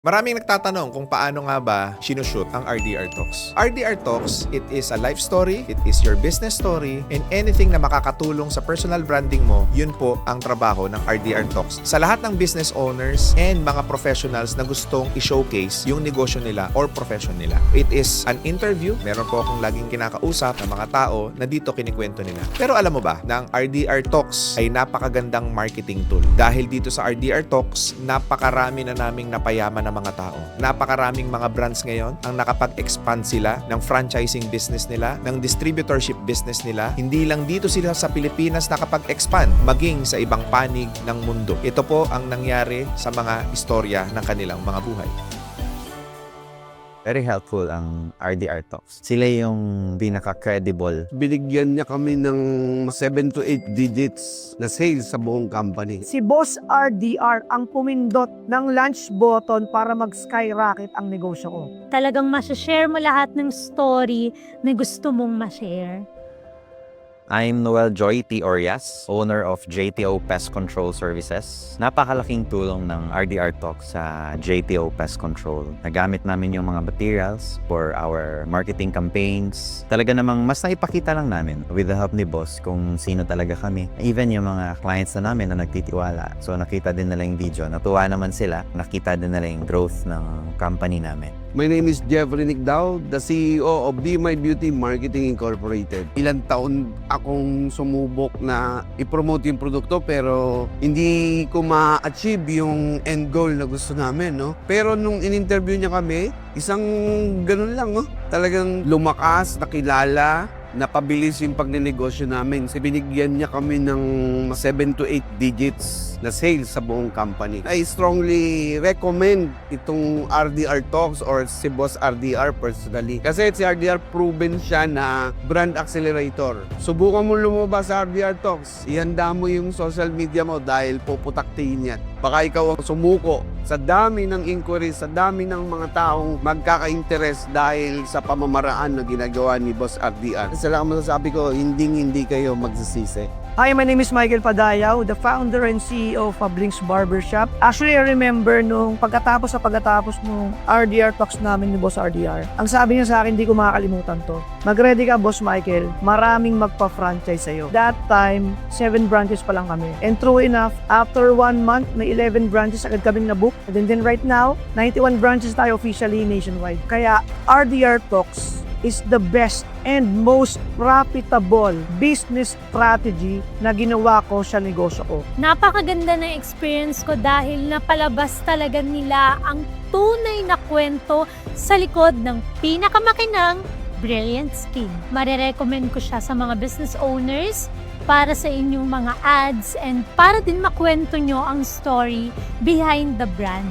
Maraming nagtatanong kung paano nga ba sinushoot ang RDR Talks. RDR Talks, it is a life story, it is your business story, and anything na makakatulong sa personal branding mo, yun po ang trabaho ng RDR Talks. Sa lahat ng business owners and mga professionals na gustong i-showcase yung negosyo nila or profession nila. It is an interview. Meron po akong laging kinakausap ng mga tao na dito kinikwento nila. Pero alam mo ba na ang RDR Talks ay napakagandang marketing tool. Dahil dito sa RDR Talks, napakarami na naming napayaman ng mga tao. Napakaraming mga brands ngayon ang nakapag-expand sila ng franchising business nila, ng distributorship business nila. Hindi lang dito sila sa Pilipinas nakapag-expand, maging sa ibang panig ng mundo. Ito po ang nangyari sa mga istorya ng kanilang mga buhay. Very helpful ang RDR Talks. Sila yung pinaka-credible. Binigyan niya kami ng 7 to 8 digits na sales sa buong company. Si Boss RDR ang pumindot ng launch button para mag-skyrocket ang negosyo ko. Talagang masashare mo lahat ng story na gusto mong ma-share. I'm Noel Joy T. Orias, owner of JTO Pest Control Services. Napakalaking tulong ng RDR Talks sa JTO Pest Control. Nagamit namin yung mga materials for our marketing campaigns. Talaga namang mas naipakita lang namin with the help ni boss kung sino talaga kami. Even yung mga clients na namin na nagtitiwala. So nakita din nila yung video. Natuwa naman sila. Nakita din nila yung growth ng company namin. My name is Jeffrey Nicdao, the CEO of Be My Beauty Marketing Incorporated. Ilang taon akong sumubok na i-promote yung produkto pero hindi ko ma-achieve yung end goal na gusto namin, no? Pero nung in-interview niya kami, isang ganun lang, no? Talagang lumakas, nakilala, napabilis yung pagninegosyo namin. Binigyan niya kami ng 7 to 8 digits na sales sa buong company. I strongly recommend itong RDR Talks or si Boss RDR personally. Kasi si RDR proven siya na brand accelerator. Subukan mo lumabas sa RDR Talks. Ihanda mo yung social media mo dahil puputaktiin yan. Baka ikaw ang sumuko sa dami ng inquiries, sa dami ng mga taong magkaka-interest dahil sa pamamaraan na ginagawa ni Boss RDR. Sa lang masasabi ko, hindi kayo magsisisi. Hi, my name is Michael Padayaw, the founder and CEO of Pablings Barbershop. Actually, I remember nung pagkatapos nung RDR Talks namin ni Boss RDR, ang sabi niya sa akin, hindi ko makakalimutan to. Mag-ready ka, Boss Michael, maraming magpa-franchise sa'yo. That time, 7 branches pa lang kami. And true enough, after 1 month, may 11 branches agad kaming nabook. And then right now, 91 branches tayo officially nationwide. Kaya RDR Talks is the best and most profitable business strategy na ginawa ko sa negosyo ko. Napakaganda ng experience ko dahil napalabas talaga nila ang tunay na kwento sa likod ng pinakamakinang Brilliant Skin. Marirecommend ko siya sa mga business owners para sa inyong mga ads and para din makwento nyo ang story behind the brand.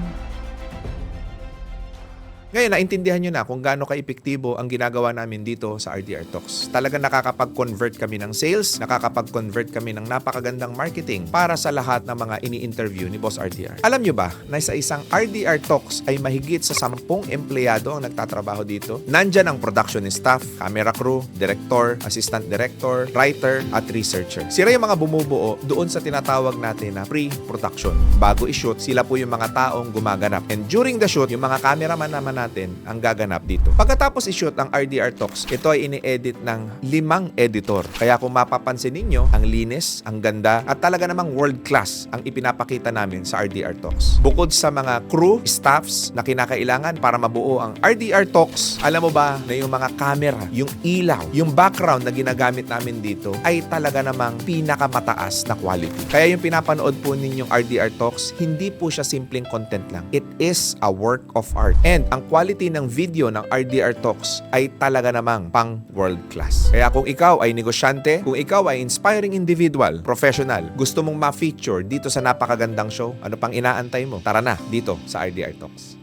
Ngayon, naintindihan nyo na kung gaano ka-epektibo ang ginagawa namin dito sa RDR Talks. Talagang nakakapag-convert kami ng sales, nakakapag-convert kami ng napakagandang marketing para sa lahat ng mga ini-interview ni Boss RDR. Alam nyo ba na sa isang RDR Talks ay mahigit sa 10 empleyado ang nagtatrabaho dito? Nandyan ang production staff, camera crew, director, assistant director, writer, at researcher. Sila yung mga bumubuo doon sa tinatawag natin na pre-production. Bago i-shoot, sila po yung mga taong gumaganap. And during the shoot, yung mga cameraman naman natin ang gaganap dito. Pagkatapos i-shoot ang RDR Talks, ito ay ini-edit ng 5 editor. Kaya kung mapapansin ninyo, ang linis, ang ganda, at talaga namang world class ang ipinapakita namin sa RDR Talks. Bukod sa mga crew, staffs na kinakailangan para mabuo ang RDR Talks, alam mo ba na yung mga camera, yung ilaw, yung background na ginagamit namin dito ay talaga namang pinakamataas na quality. Kaya yung pinapanood po ninyong RDR Talks, hindi po siya simpleng content lang. It is a work of art. And ang quality ng video ng RDR Talks ay talaga namang pang world class. Kaya kung ikaw ay negosyante, kung ikaw ay inspiring individual, professional, gusto mong ma-feature dito sa napakagandang show, ano pang inaantay mo? Tara na dito sa RDR Talks.